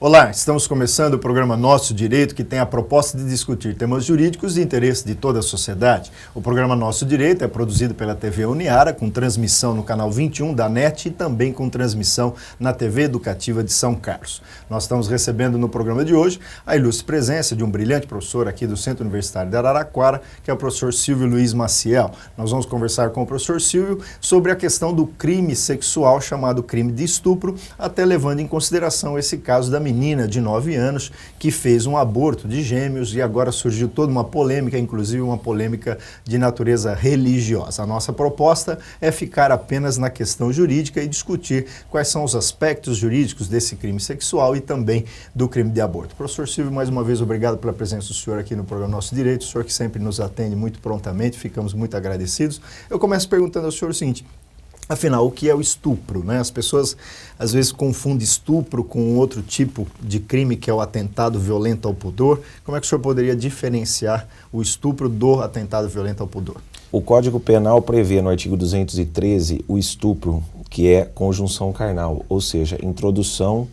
Olá, estamos começando o programa Nosso Direito, que tem a proposta de discutir temas jurídicos de interesse de toda a sociedade. O programa Nosso Direito é produzido pela TV Uniara, com transmissão no canal 21 da NET e também com transmissão na TV Educativa de São Carlos. Nós estamos recebendo no programa de hoje a ilustre presença de um brilhante professor aqui do Centro Universitário de Araraquara, que é o professor Silvio Luiz Maciel. Nós vamos conversar com o professor Silvio sobre a questão do crime sexual, chamado crime de estupro, até levando em consideração esse caso da menina de 9 anos que fez um aborto de gêmeos e agora surgiu toda uma polêmica, inclusive uma polêmica de natureza religiosa. A nossa proposta é ficar apenas na questão jurídica e discutir quais são os aspectos jurídicos desse crime sexual e também do crime de aborto. Professor Silvio, mais uma vez, obrigado pela presença do senhor aqui no programa Nosso Direito, o senhor que sempre nos atende muito prontamente, ficamos muito agradecidos. Eu começo perguntando ao senhor o seguinte: afinal, o que é o estupro, né? As pessoas às vezes confundem estupro com outro tipo de crime, que é o atentado violento ao pudor. Como é que o senhor poderia diferenciar o estupro do atentado violento ao pudor? O Código Penal prevê no artigo 213 o estupro, que é conjunção carnal, ou seja, introdução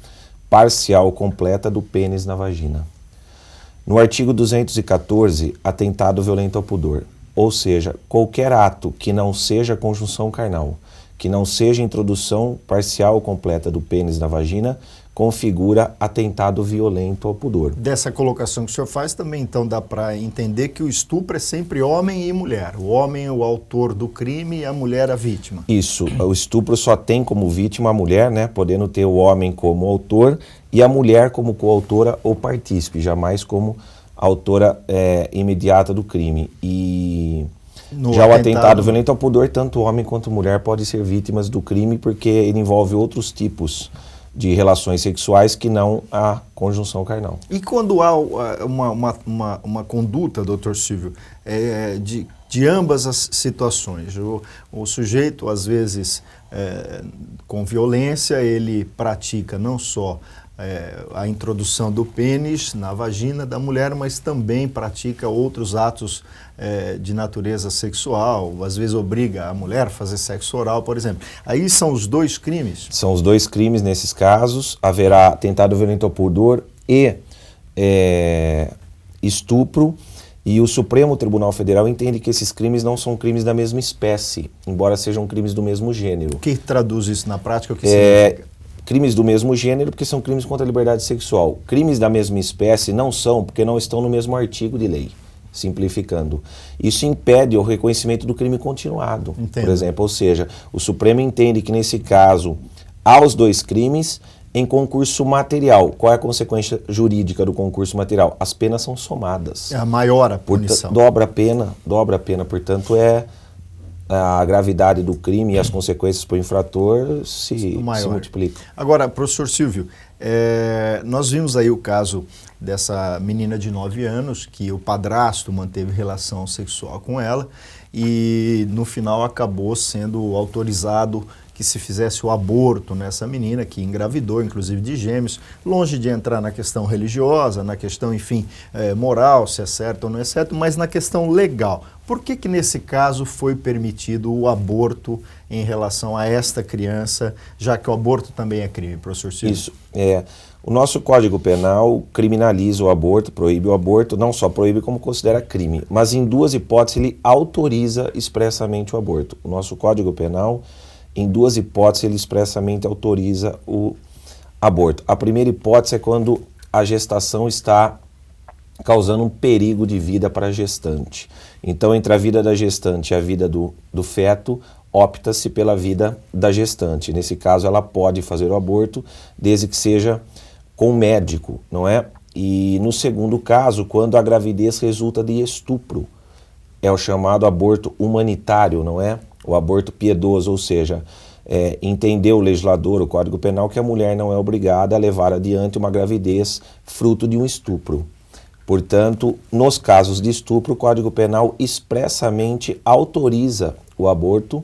parcial completa do pênis na vagina. No artigo 214, atentado violento ao pudor, ou seja, qualquer ato que não seja conjunção carnal, que não seja introdução parcial ou completa do pênis na vagina, configura atentado violento ao pudor. Dessa colocação que o senhor faz também, então, dá para entender que o estupro é sempre homem e mulher. O homem é o autor do crime e a mulher a vítima. Isso, o estupro só tem como vítima a mulher, né, podendo ter o homem como autor e a mulher como coautora ou partícipe, jamais como autora imediata do crime. E já o atentado violento ao pudor, tanto homem quanto mulher podem ser vítimas do crime, porque ele envolve outros tipos de relações sexuais que não a conjunção carnal. E quando há uma conduta, doutor Silvio, de ambas as situações, o sujeito, às vezes, com violência, ele pratica não só a introdução do pênis na vagina da mulher, mas também pratica outros atos de natureza sexual, às vezes obriga a mulher a fazer sexo oral, por exemplo. Aí são os dois crimes? São os dois crimes nesses casos. Haverá atentado violento ao pudor e estupro, e o Supremo Tribunal Federal entende que esses crimes não são crimes da mesma espécie, embora sejam crimes do mesmo gênero. O que traduz isso na prática? O que significa? Crimes do mesmo gênero, porque são crimes contra a liberdade sexual. Crimes da mesma espécie não são, porque não estão no mesmo artigo de lei, simplificando. Isso impede o reconhecimento do crime continuado, Entendo. Por exemplo. Ou seja, o Supremo entende que, nesse caso, há os dois crimes em concurso material. Qual é a consequência jurídica do concurso material? As penas são somadas. É a maior a punição. Dobra a pena, portanto, a gravidade do crime e as consequências para o infrator se multiplicam. Agora, professor Silvio, nós vimos aí o caso dessa menina de 9 anos, que o padrasto manteve relação sexual com ela e no final acabou sendo autorizado que se fizesse o aborto nessa menina, que engravidou, inclusive de gêmeos, longe de entrar na questão religiosa, na questão, enfim, moral, se é certo ou não é certo, mas na questão legal. Por que nesse caso foi permitido o aborto em relação a esta criança, já que o aborto também é crime, professor Silvio? Isso, o nosso Código Penal criminaliza o aborto, proíbe o aborto, não só proíbe como considera crime, mas em duas hipóteses ele autoriza expressamente o aborto. O nosso Código Penal, em duas hipóteses, ele expressamente autoriza o aborto. A primeira hipótese é quando a gestação está causando um perigo de vida para a gestante. Então, entre a vida da gestante e a vida do feto, opta-se pela vida da gestante. Nesse caso, ela pode fazer o aborto, desde que seja com um médico, não é? E no segundo caso, quando a gravidez resulta de estupro, é o chamado aborto humanitário, não é? O aborto piedoso, ou seja, entendeu o legislador, o Código Penal, que a mulher não é obrigada a levar adiante uma gravidez fruto de um estupro. Portanto, nos casos de estupro, o Código Penal expressamente autoriza o aborto.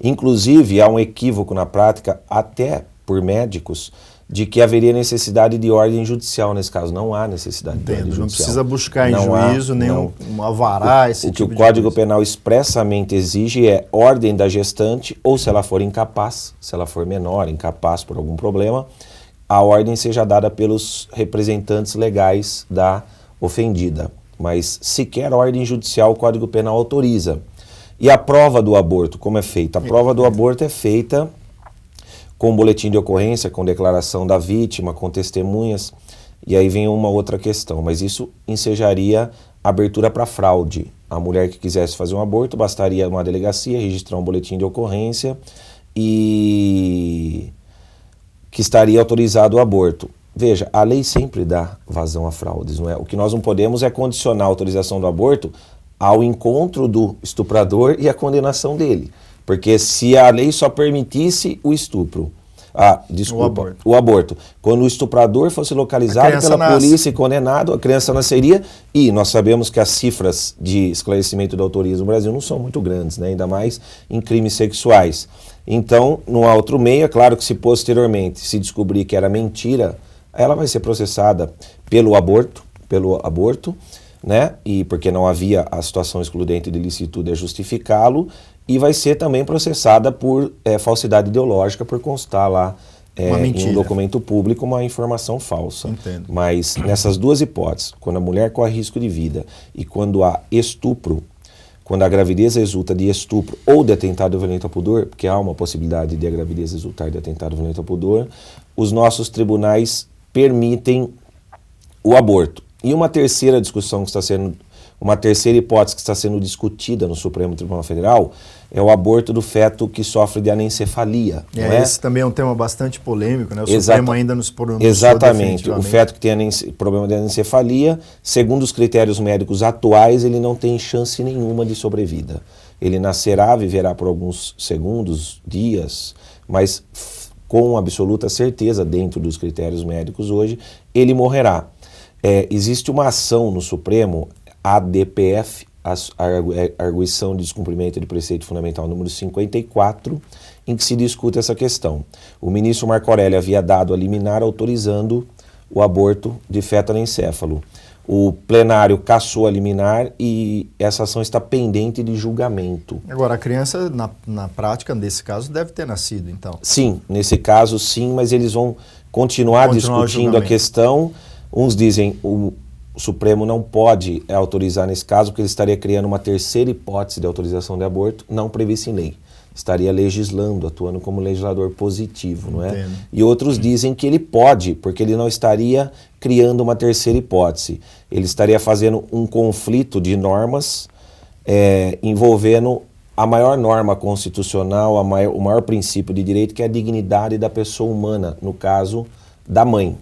Inclusive, há um equívoco na prática, até por médicos, de que haveria necessidade de ordem judicial nesse caso. Não há necessidade de ordem judicial. Não precisa buscar em juízo, nem um alvará, esse tipo de coisa. O que o Código Penal expressamente exige é ordem da gestante, ou se ela for incapaz, se ela for menor, incapaz por algum problema, a ordem seja dada pelos representantes legais da ofendida. Mas sequer a ordem judicial o Código Penal autoriza. E a prova do aborto, como é feita? A prova do aborto é feita com boletim de ocorrência, com declaração da vítima, com testemunhas. E aí vem uma outra questão, mas isso ensejaria abertura para fraude. A mulher que quisesse fazer um aborto, bastaria uma delegacia, registrar um boletim de ocorrência e que estaria autorizado o aborto. Veja, a lei sempre dá vazão a fraudes, não é? O que nós não podemos é condicionar a autorização do aborto ao encontro do estuprador e a condenação dele. Porque se a lei só permitisse o estupro, o aborto. Quando o estuprador fosse localizado pela polícia e condenado, a criança nasceria, e nós sabemos que as cifras de esclarecimento da autoria no Brasil não são muito grandes, né? Ainda mais em crimes sexuais. Então, no outro meio, é claro que se posteriormente se descobrir que era mentira, ela vai ser processada pelo aborto, né? E porque não havia a situação excludente de ilicitude a justificá-lo, e vai ser também processada por falsidade ideológica, por constar lá em um documento público uma informação falsa. Entendo. Mas nessas duas hipóteses, quando a mulher corre risco de vida e quando há estupro, quando a gravidez resulta de estupro ou de atentado violento ao pudor, porque há uma possibilidade de a gravidez resultar de atentado violento ao pudor, os nossos tribunais permitem o aborto. E uma terceira discussão que está sendo, uma terceira hipótese que está sendo discutida no Supremo Tribunal Federal é o aborto do feto que sofre de anencefalia. Não é? Esse também é um tema bastante polêmico, né? O Supremo ainda nos pronunciou. Exatamente. O feto que tem problema de anencefalia, segundo os critérios médicos atuais, ele não tem chance nenhuma de sobrevida. Ele nascerá, viverá por alguns segundos, dias, mas com absoluta certeza, dentro dos critérios médicos hoje, ele morrerá. Existe uma ação no Supremo, ADPF, a Arguição de Descumprimento de Preceito Fundamental número 54, em que se discute essa questão. O ministro Marco Aurélio havia dado a liminar autorizando o aborto de feto anencéfalo. O plenário cassou a liminar e essa ação está pendente de julgamento. Agora, a criança, na prática, nesse caso, deve ter nascido, então? Sim, nesse caso sim, mas eles vão continuar discutindo a questão. Uns dizem o Supremo não pode autorizar nesse caso porque ele estaria criando uma terceira hipótese de autorização de aborto não prevista em lei. Estaria legislando, atuando como legislador positivo, não é? Entendo. E outros dizem que ele pode, porque ele não estaria criando uma terceira hipótese. Ele estaria fazendo um conflito de normas envolvendo a maior norma constitucional, o maior princípio de direito, que é a dignidade da pessoa humana, no caso da mãe.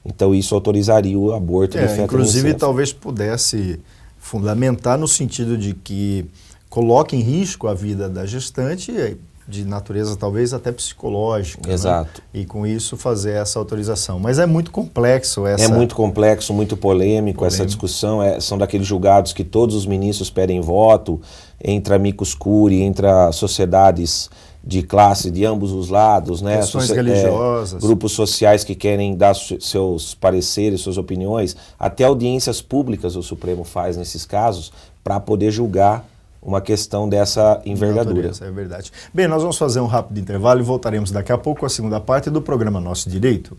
Então isso autorizaria o aborto do feto inclusive anencéfalo. Talvez pudesse fundamentar no sentido de que coloque em risco a vida da gestante, de natureza talvez até psicológica. Exato. Né? E com isso fazer essa autorização. Mas é muito complexo essa... É muito complexo, muito polêmico essa discussão. São daqueles julgados que todos os ministros pedem voto, entra amicus curiae, entra sociedades de classe de ambos os lados, né? Questões religiosas. Grupos sociais que querem dar seus pareceres, suas opiniões. Até audiências públicas o Supremo faz nesses casos para poder julgar uma questão dessa envergadura. É verdade. Bem, nós vamos fazer um rápido intervalo e voltaremos daqui a pouco com a segunda parte do programa Nosso Direito.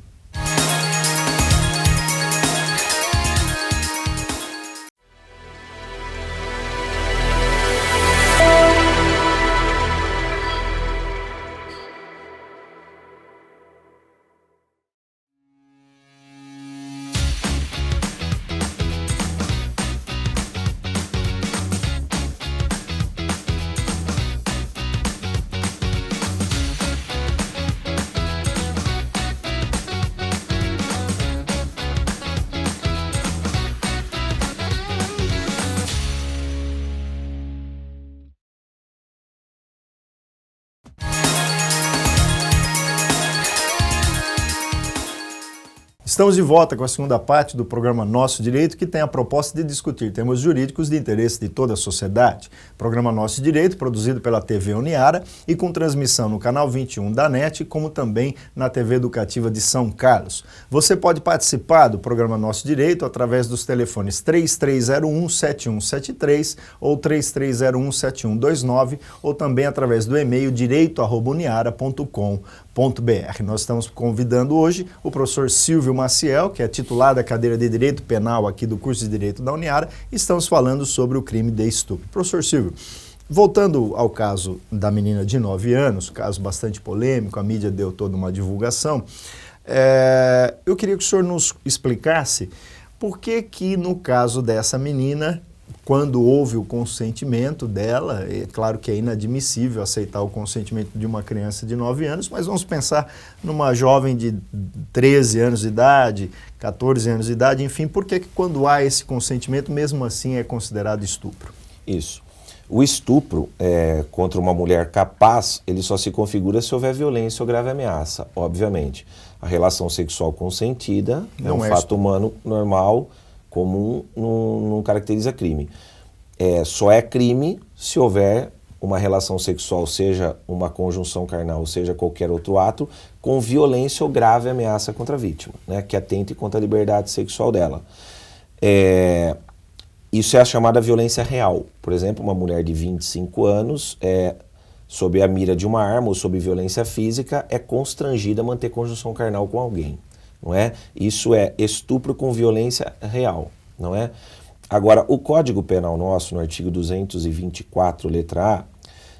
Estamos de volta com a segunda parte do programa Nosso Direito, que tem a proposta de discutir temas jurídicos de interesse de toda a sociedade. Programa Nosso Direito, produzido pela TV Uniara e com transmissão no canal 21 da NET, como também na TV Educativa de São Carlos. Você pode participar do programa Nosso Direito através dos telefones 3301-7173 ou 3301-7129 ou também através do e-mail direito@uniara.com.br. Nós estamos convidando hoje o professor Silvio Maciel, que é titular da cadeira de Direito Penal aqui do curso de Direito da Uniara, e estamos falando sobre o crime de estupro. Professor Silvio, voltando ao caso da menina de 9 anos, caso bastante polêmico, a mídia deu toda uma divulgação, eu queria que o senhor nos explicasse por que no caso dessa menina, quando houve o consentimento dela, é claro que é inadmissível aceitar o consentimento de uma criança de 9 anos, mas vamos pensar numa jovem de 13 anos de idade, 14 anos de idade, enfim, por que quando há esse consentimento, mesmo assim é considerado estupro? Isso. O estupro contra uma mulher capaz, ele só se configura se houver violência ou grave ameaça, obviamente. A relação sexual consentida é um fato humano normal, comum, não caracteriza crime. Só é crime se houver uma relação sexual, seja uma conjunção carnal, seja qualquer outro ato, com violência ou grave ameaça contra a vítima, né, que atente contra a liberdade sexual dela. Isso é a chamada violência real. Por exemplo, uma mulher de 25 anos, sob a mira de uma arma ou sob violência física, é constrangida a manter conjunção carnal com alguém. Não é? Isso é estupro com violência real, não é? Agora, o Código Penal nosso, no artigo 224, letra A,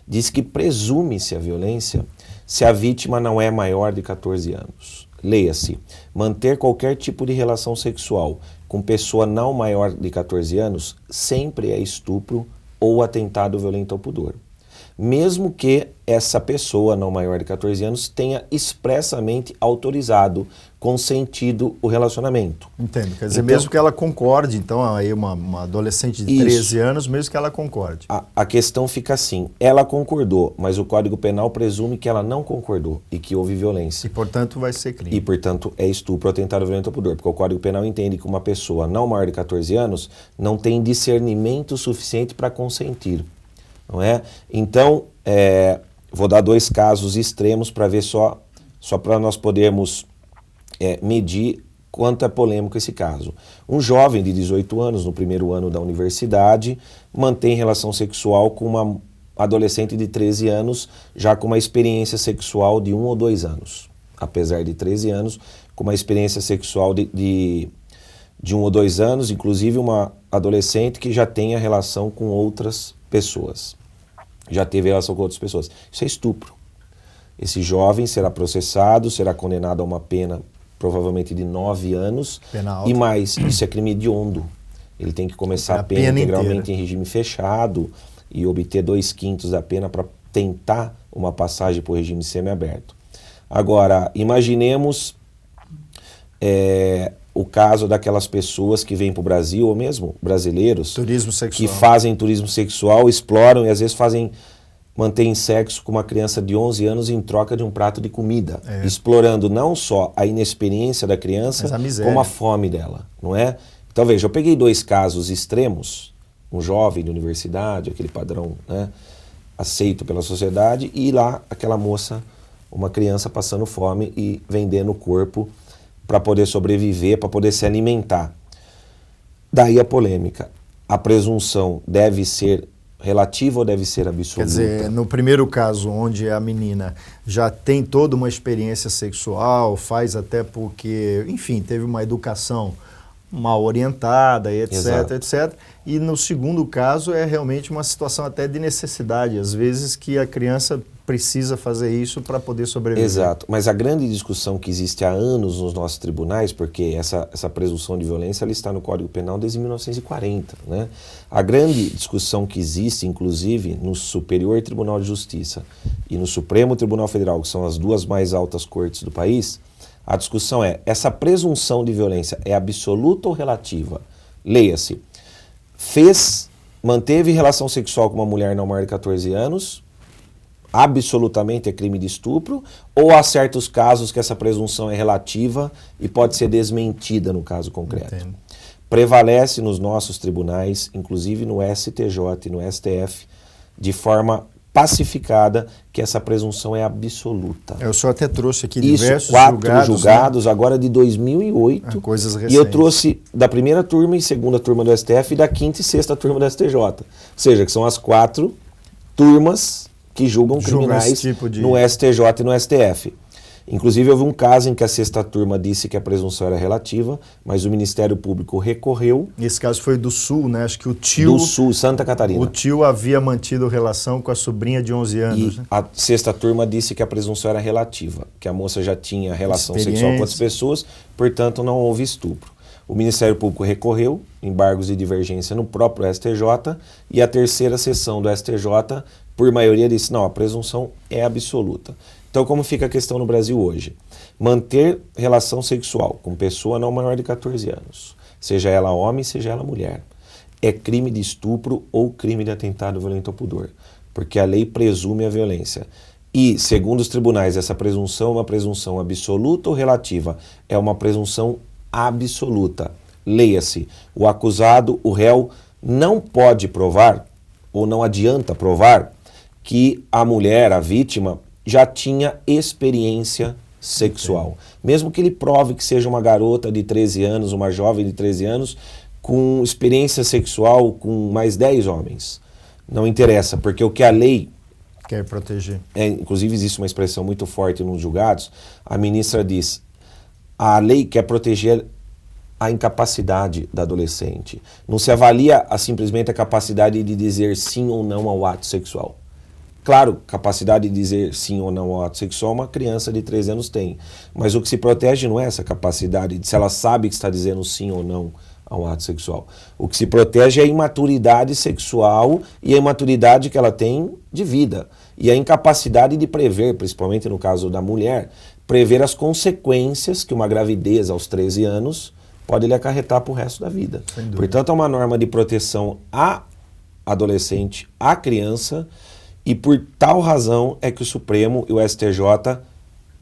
diz que presume-se a violência se a vítima não é maior de 14 anos. Leia-se, manter qualquer tipo de relação sexual com pessoa não maior de 14 anos sempre é estupro ou atentado violento ao pudor. Mesmo que essa pessoa não maior de 14 anos tenha expressamente autorizado, consentido o relacionamento. Entendo, quer dizer, então, mesmo que ela concorde, então aí uma adolescente de 13 anos, mesmo que ela concorde. A questão fica assim, ela concordou, mas o Código Penal presume que ela não concordou e que houve violência. E portanto vai ser crime. E portanto é estupro ou atentado violento ao pudor, porque o Código Penal entende que uma pessoa não maior de 14 anos não tem discernimento suficiente para consentir. Não é? Então, vou dar 2 casos extremos para ver só para nós podermos medir quanto é polêmico esse caso. Um jovem de 18 anos, no primeiro ano da universidade, mantém relação sexual com uma adolescente de 13 anos, já com uma experiência sexual de 1 ou 2 anos. Apesar de 13 anos, com uma experiência sexual de 1 ou 2 anos, inclusive uma adolescente que já tenha relação com outras pessoas. Já teve relação com outras pessoas. Isso é estupro. Esse jovem será processado, será condenado a uma pena provavelmente de 9 anos. Pena alta. E mais, isso é crime hediondo. Ele tem que começar a pena integralmente inteira em regime fechado e obter 2/5 da pena para tentar uma passagem para o regime semiaberto. Agora, imaginemos o caso daquelas pessoas que vêm para o Brasil, ou mesmo brasileiros, turismo sexual, que fazem turismo sexual, exploram e às vezes mantêm sexo com uma criança de 11 anos em troca de um prato de comida, explorando não só a inexperiência da criança, como a fome dela, não é? Então veja, eu peguei 2 casos extremos, um jovem de universidade, aquele padrão, né, aceito pela sociedade, e lá aquela moça, uma criança passando fome e vendendo o corpo para poder sobreviver, para poder se alimentar. Daí a polêmica. A presunção deve ser relativa ou deve ser absoluta? Quer dizer, no primeiro caso, onde a menina já tem toda uma experiência sexual, faz até porque, enfim, teve uma educação mal orientada, etc, etc. E no segundo caso é realmente uma situação até de necessidade, às vezes que a criança precisa fazer isso para poder sobreviver. Exato, mas a grande discussão que existe há anos nos nossos tribunais, porque essa presunção de violência ela está no Código Penal desde 1940, né? A grande discussão que existe, inclusive, no Superior Tribunal de Justiça e no Supremo Tribunal Federal, que são as 2 mais altas cortes do país, a discussão é, essa presunção de violência é absoluta ou relativa? Leia-se, manteve relação sexual com uma mulher não maior de 14 anos, absolutamente é crime de estupro, ou há certos casos que essa presunção é relativa e pode ser desmentida no caso concreto. Entendo. Prevalece nos nossos tribunais, inclusive no STJ e no STF, de forma pacificada, que essa presunção é absoluta. Eu só até trouxe aqui Isso, diversos 4 julgados, né? agora de 2008. Coisas recentes. E eu trouxe da primeira turma e segunda turma do STF e da quinta e sexta turma do STJ. Ou seja, que são as 4 turmas que julgam criminais tipo de... no STJ e no STF. Inclusive, houve um caso em que a sexta turma disse que a presunção era relativa, mas o Ministério Público recorreu. Esse caso foi do Sul, né? Acho que o tio... Do Sul, Santa Catarina. O tio havia mantido relação com a sobrinha de 11 anos. E né? a sexta turma disse que a presunção era relativa, que a moça já tinha relação sexual com outras pessoas, portanto não houve estupro. O Ministério Público recorreu, embargos de divergência no próprio STJ, e a terceira sessão do STJ, por maioria, disse, não, a presunção é absoluta. Então, como fica a questão no Brasil hoje? Manter relação sexual com pessoa não maior de 14 anos, seja ela homem, seja ela mulher, é crime de estupro ou crime de atentado violento ao pudor, porque a lei presume a violência. E, segundo os tribunais, essa presunção é uma presunção absoluta ou relativa? É uma presunção absoluta. Leia-se, o acusado, o réu, não pode provar, ou não adianta provar, que a mulher, a vítima, já tinha experiência sexual. Mesmo que ele prove que seja uma garota de 13 anos, uma jovem de 13 anos, com experiência sexual com mais 10 homens. Não interessa, porque o que a lei... Quer proteger. Inclusive existe uma expressão muito forte nos julgados, a ministra diz, a lei quer proteger a incapacidade da adolescente. Não se avalia simplesmente a capacidade de dizer sim ou não ao ato sexual. Claro, capacidade de dizer sim ou não ao ato sexual uma criança de 13 anos tem. Mas o que se protege não é essa capacidade, de se ela sabe que está dizendo sim ou não ao ato sexual. O que se protege é a imaturidade sexual e a imaturidade que ela tem de vida. E a incapacidade de prever, principalmente no caso da mulher, prever as consequências que uma gravidez aos 13 anos pode lhe acarretar para o resto da vida. Portanto, é uma norma de proteção à adolescente, à criança. E por tal razão é que o Supremo e o STJ,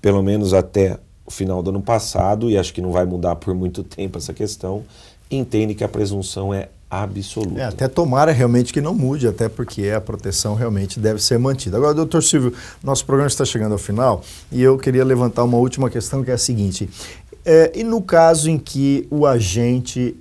pelo menos até o final do ano passado, e acho que não vai mudar por muito tempo essa questão, entende que a presunção é absoluta. Até tomara realmente que não mude, até porque a proteção realmente deve ser mantida. Agora, doutor Silvio, nosso programa está chegando ao final e eu queria levantar uma última questão, que é a seguinte. E no caso em que o agente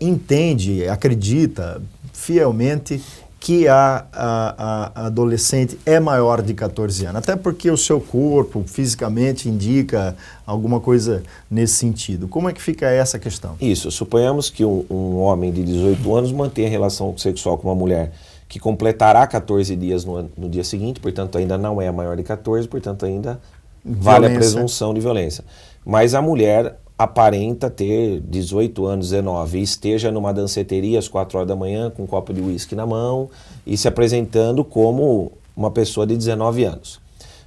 entende, acredita fielmente que a adolescente é maior de 14 anos, até porque o seu corpo fisicamente indica alguma coisa nesse sentido. Como é que fica essa questão? Isso, suponhamos que um homem de 18 anos mantenha relação sexual com uma mulher que completará 14 dias no dia seguinte, portanto ainda não é maior de 14, portanto ainda vale a presunção de violência. Mas a mulher aparenta ter 18 anos, 19, e esteja numa danceteria às 4 horas da manhã com um copo de uísque na mão e se apresentando como uma pessoa de 19 anos.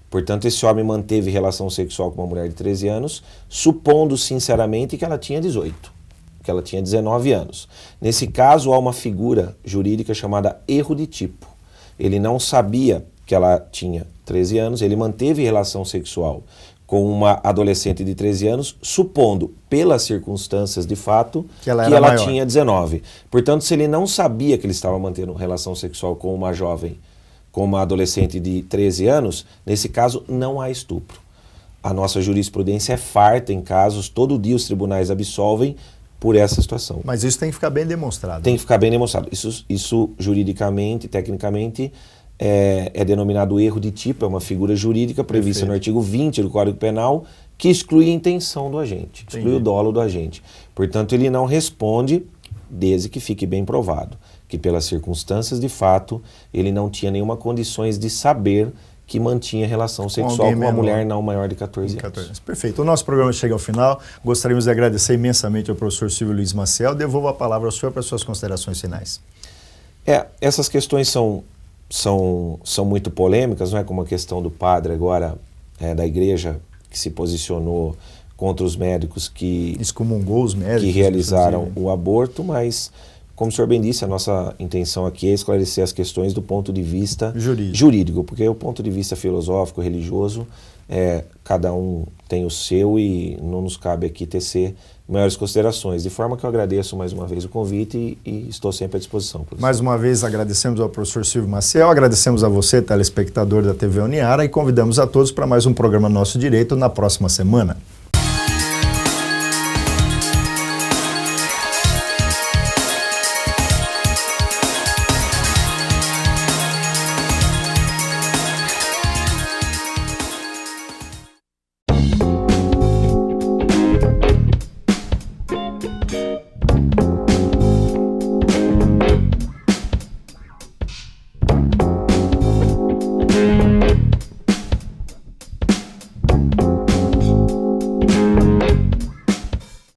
Portanto, esse homem manteve relação sexual com uma mulher de 13 anos, supondo sinceramente que ela tinha 18, que ela tinha 19 anos. Nesse caso, há uma figura jurídica chamada erro de tipo. Ele não sabia que ela tinha 13 anos, ele manteve relação sexual com uma adolescente de 13 anos, supondo, pelas circunstâncias de fato, que ela tinha 19. Portanto, se ele não sabia que ele estava mantendo relação sexual com uma jovem, com uma adolescente de 13 anos, nesse caso não há estupro. A nossa jurisprudência é farta em casos, todo dia os tribunais absolvem por essa situação. Mas isso tem que ficar bem demonstrado. Tem que ficar bem demonstrado. Isso juridicamente, tecnicamente, é denominado erro de tipo, é uma figura jurídica prevista no artigo 20 do Código Penal, que exclui a intenção do agente, exclui o dolo do agente. Portanto, ele não responde, desde que fique bem provado, que pelas circunstâncias de fato, ele não tinha nenhuma condições de saber que mantinha relação sexual com uma mulher não maior de 14 anos. Perfeito. O nosso programa chega ao final. Gostaríamos de agradecer imensamente ao professor Silvio Luiz Maciel. Devolvo a palavra ao senhor para suas considerações finais. Essas questões são muito polêmicas, não é como a questão do padre agora da igreja que se posicionou contra os médicos que excomungou os médicos que realizaram o aborto, mas como o senhor bem disse, a nossa intenção aqui é esclarecer as questões do ponto de vista jurídico, porque o ponto de vista filosófico, religioso, cada um tem o seu e não nos cabe aqui tecer maiores considerações. De forma que eu agradeço mais uma vez o convite e estou sempre à disposição. Professor. Mais uma vez agradecemos ao professor Silvio Maciel, agradecemos a você, telespectador da TV Uniara, e convidamos a todos para mais um programa Nosso Direito na próxima semana.